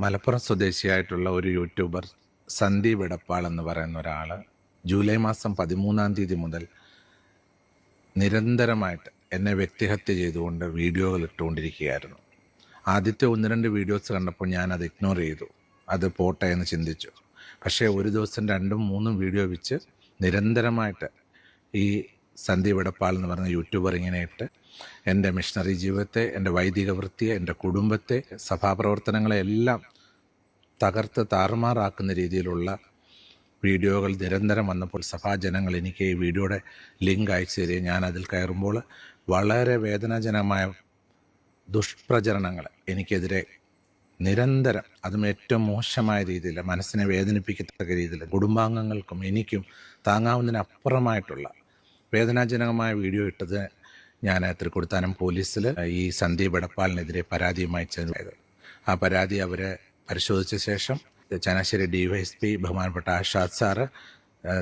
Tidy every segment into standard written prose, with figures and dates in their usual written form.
മലപ്പുറം സ്വദേശിയായിട്ടുള്ള ഒരു യൂട്യൂബർ സന്ദീപ് എടപ്പാൾ എന്ന് പറയുന്ന ഒരാൾ ജൂലൈ മാസം 13-ാം തീയതി മുതൽ നിരന്തരമായിട്ട് എന്നെ വ്യക്തിഹത്യ ചെയ്തുകൊണ്ട് വീഡിയോകൾ ഇട്ടുകൊണ്ടിരിക്കുകയായിരുന്നു. ആദ്യത്തെ 1-2 വീഡിയോസ് കണ്ടപ്പോൾ ഞാനത് ഇഗ്നോർ ചെയ്തു, അത് പോട്ടെ എന്ന് ചിന്തിച്ചു. പക്ഷേ ഒരു ദിവസം 2-3 വീഡിയോ വെച്ച് നിരന്തരമായിട്ട് ഈ സന്ദീപ് എടപ്പാൾ എന്ന് പറയുന്ന യൂട്യൂബർ ഇങ്ങനെ ഇട്ട് എൻ്റെ മിഷണറി ജീവിതത്തെ, എൻ്റെ വൈദിക വൃത്തിയെ, എൻ്റെ കുടുംബത്തെ, സഭാപ്രവർത്തനങ്ങളെ എല്ലാം തകർത്ത് താറുമാറാക്കുന്ന രീതിയിലുള്ള വീഡിയോകൾ നിരന്തരം വന്നപ്പോൾ സഭാജനങ്ങൾ എനിക്ക് ഈ വീഡിയോയുടെ ലിങ്ക് അയച്ചു തരികയും ഞാൻ അതിൽ കയറുമ്പോൾ വളരെ വേദനാജനകമായ ദുഷ്പ്രചരണങ്ങൾ എനിക്കെതിരെ നിരന്തരം, അതും ഏറ്റവും മോശമായ രീതിയിൽ, മനസ്സിനെ വേദനിപ്പിക്കത്തക്ക രീതിയിൽ കുടുംബാംഗങ്ങൾക്കും എനിക്കും താങ്ങാവുന്നതിനപ്പുറമായിട്ടുള്ള വേദനാജനകമായ വീഡിയോ ഇട്ടത് ഞാൻ തൃക്കൊടിത്താനം പോലീസിൽ ഈ സന്ദീപ് എടപ്പാളിനെതിരെ പരാതിയുമായി ചെന്നത്. ആ പരാതി അവർ പരിശോധിച്ച ശേഷം ചങ്ങനാശ്ശേരി DYSP ബഹുമാനപ്പെട്ട Ashad sir,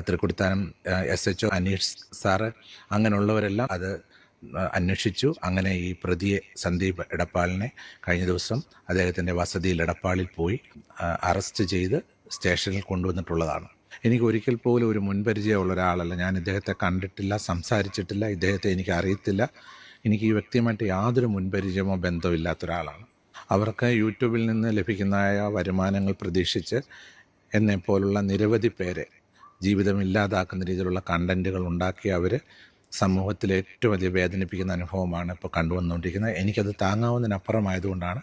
Thrikkodithanam SHO Aneesh sir, അങ്ങനെയുള്ളവരെല്ലാം അത് അന്വേഷിച്ചു. അങ്ങനെ ഈ പ്രതിയെ സന്ദീപ് എടപ്പാളിനെ കഴിഞ്ഞ ദിവസം അദ്ദേഹത്തിൻ്റെ വസതിയിൽ എടപ്പാളിൽ പോയി അറസ്റ്റ് ചെയ്ത് സ്റ്റേഷനിൽ കൊണ്ടുവന്നിട്ടുള്ളതാണ്. എനിക്ക് ഒരിക്കൽ പോലും ഒരു മുൻപരിചയമുള്ള ഒരാളല്ല. ഞാൻ ഇദ്ദേഹത്തെ കണ്ടിട്ടില്ല, സംസാരിച്ചിട്ടില്ല, ഇദ്ദേഹത്തെ എനിക്ക് അറിയത്തില്ല. എനിക്ക് ഈ വ്യക്തിയുമായിട്ട് യാതൊരു മുൻപരിചയമോ ബന്ധവും ഇല്ലാത്ത ഒരാളാണ്. അവർക്ക് യൂട്യൂബിൽ നിന്ന് ലഭിക്കുന്ന വരുമാനങ്ങൾ പ്രതീക്ഷിച്ച് എന്നെപ്പോലുള്ള നിരവധി പേരെ ജീവിതം ഇല്ലാതാക്കുന്ന രീതിയിലുള്ള കണ്ടൻറ്റുകൾ ഉണ്ടാക്കി അവർ സമൂഹത്തിൽ ഏറ്റവും അധികം വേദനിപ്പിക്കുന്ന അനുഭവമാണ് ഇപ്പോൾ കണ്ടുവന്നുകൊണ്ടിരിക്കുന്നത്. എനിക്കത് താങ്ങാവുന്നതിനപ്പുറമായതുകൊണ്ടാണ്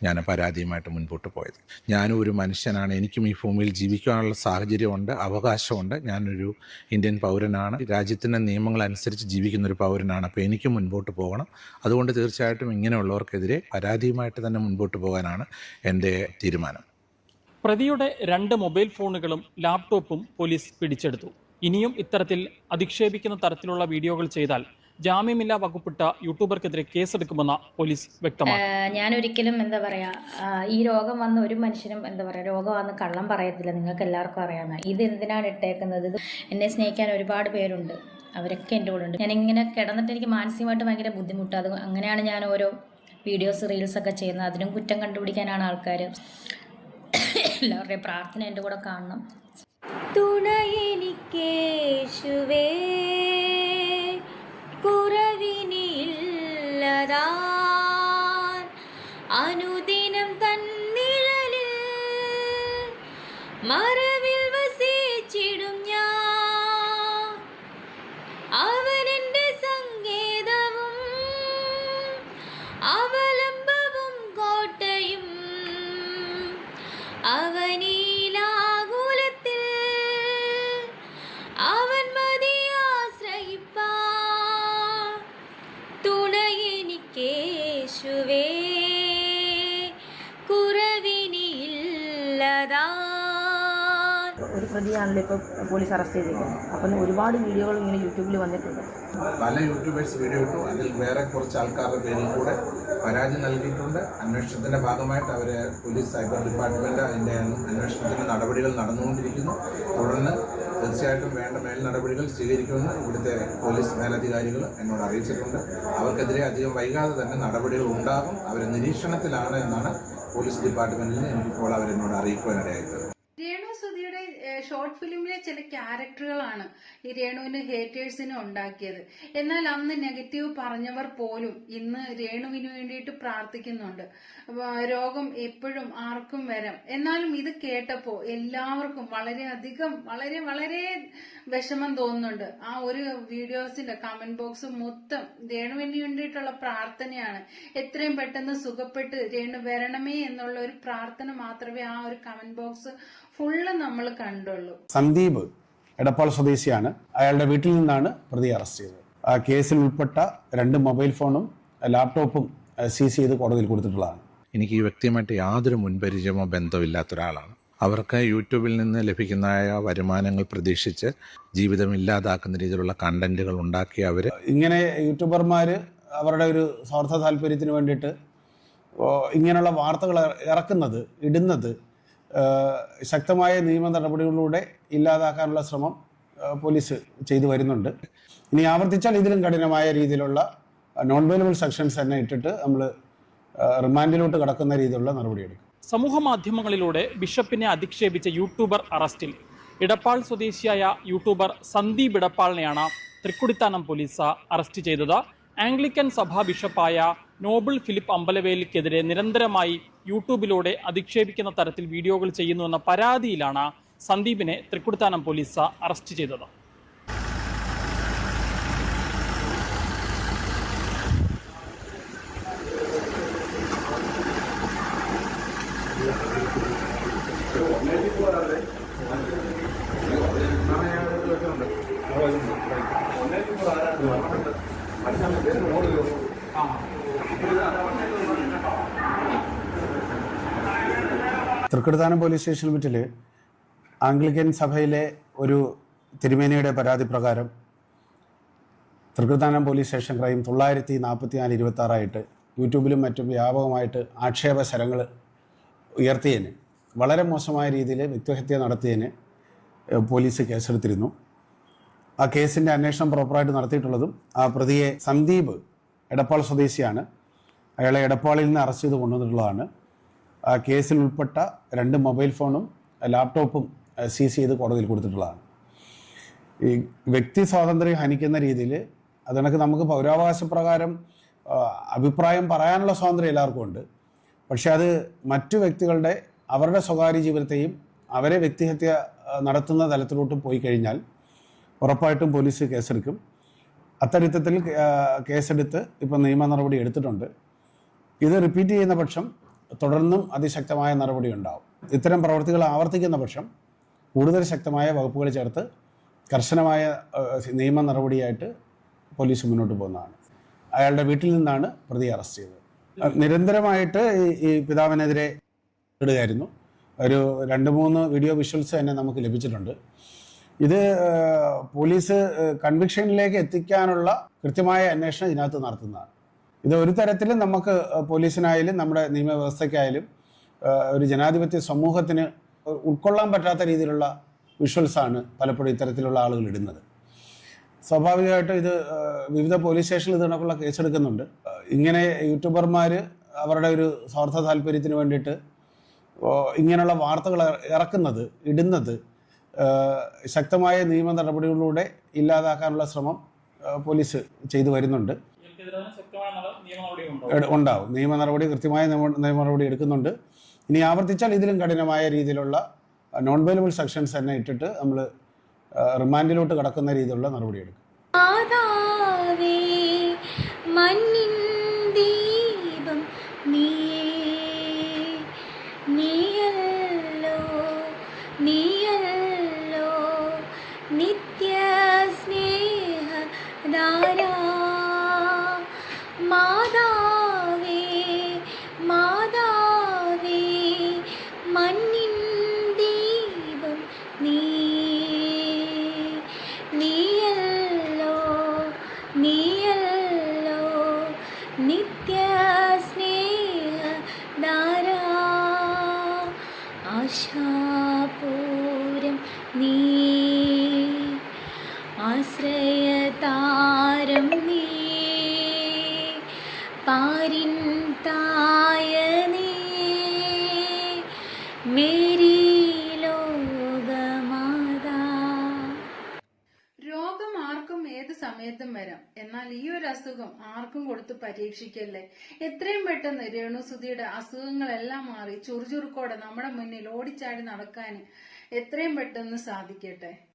ഞാൻ പരാതിയുമായിട്ട് മുൻപോട്ട് പോയത്. ഞാനും ഒരു മനുഷ്യനാണ്, എനിക്കും ഈ ഭൂമിയിൽ ജീവിക്കാനുള്ള സാഹചര്യമുണ്ട്, അവകാശമുണ്ട്. ഞാനൊരു ഇന്ത്യൻ പൗരനാണ്, രാജ്യത്തിൻ്റെ നിയമങ്ങളനുസരിച്ച് ജീവിക്കുന്ന ഒരു പൗരനാണ്. അപ്പോൾ എനിക്ക് മുൻപോട്ട് പോകണം. അതുകൊണ്ട് തീർച്ചയായിട്ടും ഇങ്ങനെയുള്ളവർക്കെതിരെ പരാതിയുമായിട്ട് തന്നെ മുൻപോട്ട് പോകാനാണ് എൻ്റെ തീരുമാനം. പ്രതിയുടെ 2 മൊബൈൽ ഫോണുകളും ലാപ്ടോപ്പും പോലീസ് പിടിച്ചെടുത്തു. ഇനിയും ഇത്തരത്തിൽ അധിക്ഷേപിക്കുന്ന തരത്തിലുള്ള വീഡിയോകൾ ചെയ്താൽ ജാമ്യമില്ലാ വകുപ്പിട്ട യൂട്യൂബർക്കെതിരെ കേസെടുക്കുമെന്ന് പോലീസ് വ്യക്തമാക്കി. ഞാനൊരിക്കലും ഈ രോഗം വന്ന ഒരു മനുഷ്യനും രോഗം വന്ന് കള്ളം പറയത്തില്ല. നിങ്ങൾക്ക് എല്ലാവർക്കും അറിയാവുന്ന ഇത് എന്തിനാണ് ഇട്ടേക്കുന്നത്? എന്നെ സ്നേഹിക്കാൻ ഒരുപാട് പേരുണ്ട്, അവരൊക്കെ എൻ്റെ കൂടെ ഉണ്ട്. ഞാനിങ്ങനെ കിടന്നിട്ട് എനിക്ക് മാനസികമായിട്ട് ഭയങ്കര ബുദ്ധിമുട്ട്. അത് അങ്ങനെയാണ് ഞാൻ ഓരോ വീഡിയോസ്, റീൽസൊക്കെ ചെയ്യുന്നത്. അതിനും കുറ്റം കണ്ടുപിടിക്കാനാണ് ആൾക്കാർ. എല്ലാവരുടെയും പ്രാർത്ഥന എൻ്റെ കൂടെ കാണണം. തുണയെനിക്കേശുവേ, കുറവിനില്ലതാൻ അനുദിനം തന്നിഴലിൽ മറവിൽ വസിച്ചിടും ഞാൻ. അവനെൻ്റെ സങ്കേതവും അവലംബവും കോട്ടയും അവനീലാകുലത്തിൽ അവൻ മതിയാശ്രയിപ്പാ. തുണയെനിക്കേശുവേ, കുറവിനില്ലതാ. ഒരു പ്രതിയാണല്ലോ ഇപ്പോൾ പോലീസ് അറസ്റ്റ് ചെയ്തിരിക്കുന്നത്. അപ്പം ഒരുപാട് വീഡിയോകൾ ഇങ്ങനെ യൂട്യൂബിൽ വന്നിട്ടുണ്ട്. പല യൂട്യൂബേഴ്സ് വീഡിയോ ഇട്ടു. അതിൽ വേറെ കുറച്ച് ആൾക്കാരുടെ പേരിൽ കൂടെ പരാതി നൽകിയിട്ടുണ്ട്. അന്വേഷണത്തിൻ്റെ ഭാഗമായിട്ട് അവർ പോലീസ് സൈബർ ഡിപ്പാർട്ട്മെൻറ്റ് അതിൻ്റെ അന്വേഷണത്തിൻ്റെ നടപടികൾ നടന്നുകൊണ്ടിരിക്കുന്നു. തുടർന്ന് തീർച്ചയായിട്ടും വേണ്ട മേൽ നടപടികൾ സ്വീകരിക്കുമെന്ന് ഇവിടുത്തെ പോലീസ് മേലധികാരികൾ എന്നോട് അറിയിച്ചിട്ടുണ്ട്. അവർക്കെതിരെ അധികം വൈകാതെ തന്നെ നടപടികൾ ഉണ്ടാകും. അവർ നിരീക്ഷണത്തിലാണ് എന്നാണ് പോലീസ് ഡിപ്പാർട്ട്മെൻറ്റിൽ നിന്ന് എനിക്കിപ്പോൾ അവരെന്നോട് അറിയിക്കുവാനിടയായത്. രേണുസുധിയുടെ ഷോർട്ട് ഫിലിമിലെ ചില ക്യാരക്ടറുകളാണ് ഈ രേണുവിന് ഹേറ്റേഴ്സിനെ ഉണ്ടാക്കിയത്. എന്നാൽ അന്ന് നെഗറ്റീവ് പറഞ്ഞവർ പോലും ഇന്ന് രേണുവിന് വേണ്ടിയിട്ട് പ്രാർത്ഥിക്കുന്നുണ്ട്. രോഗം എപ്പോഴും ആർക്കും വരാം. എന്നാലും ഇത് കേട്ടപ്പോൾ എല്ലാവർക്കും വളരെ വിഷമം തോന്നുന്നുണ്ട്. ആ ഒരു വീഡിയോസിന്റെ കമന്റ് ബോക്സ് മൊത്തം രേണുവിന് വേണ്ടിയിട്ടുള്ള പ്രാർത്ഥനയാണ്. എത്രയും പെട്ടെന്ന് സുഖപ്പെട്ട് രേണു വരണമേ എന്നുള്ള ഒരു പ്രാർത്ഥന മാത്രമേ ആ ഒരു കമന്റ് ബോക്സ് ഫുള്ള് നമ്മൾ കണ്ടുള്ളൂ. സന്ദീപ് എടപ്പാൾ സ്വദേശിയാണ്. അയാളുടെ വീട്ടിൽ നിന്നാണ് പ്രതി അറസ്റ്റ് ചെയ്തത്. ആ കേസിൽ ഉൾപ്പെട്ട 2 മൊബൈൽ ഫോണും ലാപ്ടോപ്പും സീസ് ചെയ്ത് കോടതിയിൽ കൊടുത്തിട്ടുള്ളതാണ്. എനിക്ക് ഈ വ്യക്തിയുമായിട്ട് യാതൊരു മുൻപരിചയമോ ബന്ധവും ഇല്ലാത്ത ഒരാളാണ്. അവർക്ക് യൂട്യൂബിൽ നിന്ന് ലഭിക്കുന്ന വരുമാനങ്ങൾ പ്രതീക്ഷിച്ച് ജീവിതം ഇല്ലാതാക്കുന്ന രീതിയിലുള്ള കണ്ടന്റുകൾ ഉണ്ടാക്കി അവർ ഇങ്ങനെ യൂട്യൂബർമാർ അവരുടെ ഒരു സ്വാർത്ഥ താല്പര്യത്തിന് വേണ്ടിയിട്ട് ഇങ്ങനെയുള്ള വാർത്തകൾ ഇടുന്നത് ശക്തമായ നിയമ നടപടികളിലൂടെ ഇല്ലാതാക്കാനുള്ള ശ്രമം പോലീസ് ചെയ്തു വരുന്നുണ്ട്. ഇനി ആവർത്തിച്ചാൽ ഇതിലും കഠിനമായ രീതിയിലുള്ള നോൺ ബെയിലബിൾ സെക്ഷൻസ് തന്നെ ഇട്ടിട്ട് നമ്മൾ റിമാൻഡിലോട്ട് കടക്കുന്ന രീതിയിലുള്ള നടപടിയെടുക്കും. സമൂഹ മാധ്യമങ്ങളിലൂടെ ബിഷപ്പിനെ അധിക്ഷേപിച്ച യൂട്യൂബർ അറസ്റ്റിൽ. ഇടപ്പാൾ സ്വദേശിയായ യൂട്യൂബർ സന്ദീപ് ഇടപ്പാളിനെയാണ് തൃക്കുടിത്താനം പോലീസ് അറസ്റ്റ് ചെയ്തത്. ആംഗ്ലിക്കൻ സഭാ ബിഷപ്പായ നോബിൾ ഫിലിപ്പ് അമ്പലവേലിക്കെതിരെ നിരന്തരമായി യൂട്യൂബിലൂടെ അധിക്ഷേപിക്കുന്ന തരത്തിൽ വീഡിയോകൾ ചെയ്യുന്നുവെന്ന പരാതിയിലാണ് സന്ദീപിനെ തൃക്കുടിത്താനം പോലീസ് അറസ്റ്റ് ചെയ്തത്. തൃക്കുടിത്താനം പോലീസ് സ്റ്റേഷൻ ലിമിറ്റിൽ ആംഗ്ലിക്കൻ സഭയിലെ ഒരു തിരുമേനിയുടെ പരാതി പ്രകാരം തൃക്കുടിത്താനം പോലീസ് സ്റ്റേഷൻ ക്രൈം 944/26 യൂട്യൂബിലും മറ്റും വ്യാപകമായിട്ട് ആക്ഷേപ ശരങ്ങൾ ഉയർത്തിയതിന്, വളരെ മോശമായ രീതിയിൽ വ്യക്തിഹത്യ നടത്തിയതിന് പോലീസ് കേസെടുത്തിരുന്നു. ആ കേസിൻ്റെ അന്വേഷണം പ്രോപ്പറായിട്ട് നടത്തിയിട്ടുള്ളതും ആ പ്രതിയെ സന്ദീപ് എടപ്പാൾ സ്വദേശിയാണ്. അയാളെ എടപ്പാളിൽ നിന്ന് അറസ്റ്റ് ചെയ്ത് കൊണ്ടുവന്നിട്ടുള്ളതാണ്. ആ കേസിൽ ഉൾപ്പെട്ട 2 മൊബൈൽ ഫോണും ലാപ്ടോപ്പും സീസ് ചെയ്ത് കോടതിയിൽ കൊടുത്തിട്ടുള്ളതാണ്. ഈ വ്യക്തി സ്വാതന്ത്ര്യം ഹനിക്കുന്ന രീതിയിൽ അതിനൊക്കെ നമുക്ക് പൗരാവകാശ പ്രകാരം അഭിപ്രായം പറയാനുള്ള സ്വാതന്ത്ര്യം എല്ലാവർക്കും ഉണ്ട്. പക്ഷെ അത് മറ്റു വ്യക്തികളുടെ അവരുടെ സ്വകാര്യ ജീവിതത്തെയും അവരെ വ്യക്തിഹത്യ നടത്തുന്ന തലത്തിലോട്ട് പോയി കഴിഞ്ഞാൽ ഉറപ്പായിട്ടും പോലീസ് കേസെടുക്കും. അത്തരത്തിൽ കേസെടുത്ത് ഇപ്പം നിയമ നടപടി എടുത്തിട്ടുണ്ട്. ഇത് റിപ്പീറ്റ് ചെയ്യുന്ന പക്ഷം തുടർന്നും അതിശക്തമായ നടപടി ഉണ്ടാവും. ഇത്തരം പ്രവർത്തികൾ ആവർത്തിക്കുന്ന പക്ഷം കൂടുതൽ ശക്തമായ വകുപ്പുകൾ ചേർത്ത് കർശനമായ നിയമ നടപടിയായിട്ട് പോലീസ് മുന്നോട്ട് പോകുന്നതാണ്. അയാളുടെ വീട്ടിൽ നിന്നാണ് പ്രതി അറസ്റ്റ് ചെയ്തത്. നിരന്തരമായിട്ട് ഈ പിതാവിനെതിരെ ഇടുകയായിരുന്നു. ഒരു 2-3 വീഡിയോ വിഷ്വൽസ് തന്നെ നമുക്ക് ലഭിച്ചിട്ടുണ്ട്. ഇത് പോലീസ് കൺവിക്ഷനിലേക്ക് എത്തിക്കാനുള്ള കൃത്യമായ അന്വേഷണം ഇതിനകത്ത് നടത്തുന്നതാണ്. ഇത് ഒരു തരത്തിലും നമുക്ക് പോലീസിനായാലും നമ്മുടെ നിയമവ്യവസ്ഥയ്ക്കായാലും ഒരു ജനാധിപത്യ സമൂഹത്തിന് ഉൾക്കൊള്ളാൻ പറ്റാത്ത രീതിയിലുള്ള വിഷ്വൽസാണ് പലപ്പോഴും ഇത്തരത്തിലുള്ള ആളുകൾ ഇടുന്നത്. സ്വാഭാവികമായിട്ടും ഇത് വിവിധ പോലീസ് സ്റ്റേഷനിൽ ഇതിനൊക്കെയുള്ള കേസെടുക്കുന്നുണ്ട്. ഇങ്ങനെ യൂട്യൂബർമാർ അവരുടെ ഒരു സ്വാർത്ഥ താല്പര്യത്തിന് വേണ്ടിയിട്ട് ഇങ്ങനെയുള്ള വാർത്തകൾ ഇടുന്നത് ശക്തമായ നിയമ നടപടികളിലൂടെ ഇല്ലാതാക്കാനുള്ള ശ്രമം പോലീസ് ചെയ്തു വരുന്നുണ്ട്. ഉണ്ടാവും. നിയമ നടപടി, കൃത്യമായ നിയമ നടപടി എടുക്കുന്നുണ്ട്. ഇനി ആവർത്തിച്ചാൽ ഇതിലും കഠിനമായ രീതിയിലുള്ള നോൺ ബെയിലബിൾ സെക്ഷൻസ് തന്നെ ഇട്ടിട്ട് നമ്മൾ റിമാൻഡിലോട്ട് കടക്കുന്ന രീതിയിലുള്ള നടപടിയെടുക്കും. ആശാപൂരം നീ, ആശ്രയതാരം നീ, പാരിൻ തായ നീ, മേരി ലോകമാതാ. രോഗം ആർക്കും ഏത് സമയത്തും വരാം. എന്നാൽ ഈ ഒരു അസുഖം ആർക്കും കൊടുത്ത് പരീക്ഷിക്കല്ലേ. എത്രയും പെട്ടെന്ന് രേണുസുധിയുടെ അസുഖങ്ങളെല്ലാം മാറി ചുറുചുറുക്കോടെ നമ്മുടെ മുന്നിൽ ഓടിച്ചാടി നടക്കാൻ എത്രയും പെട്ടെന്ന് സാധിക്കട്ടെ.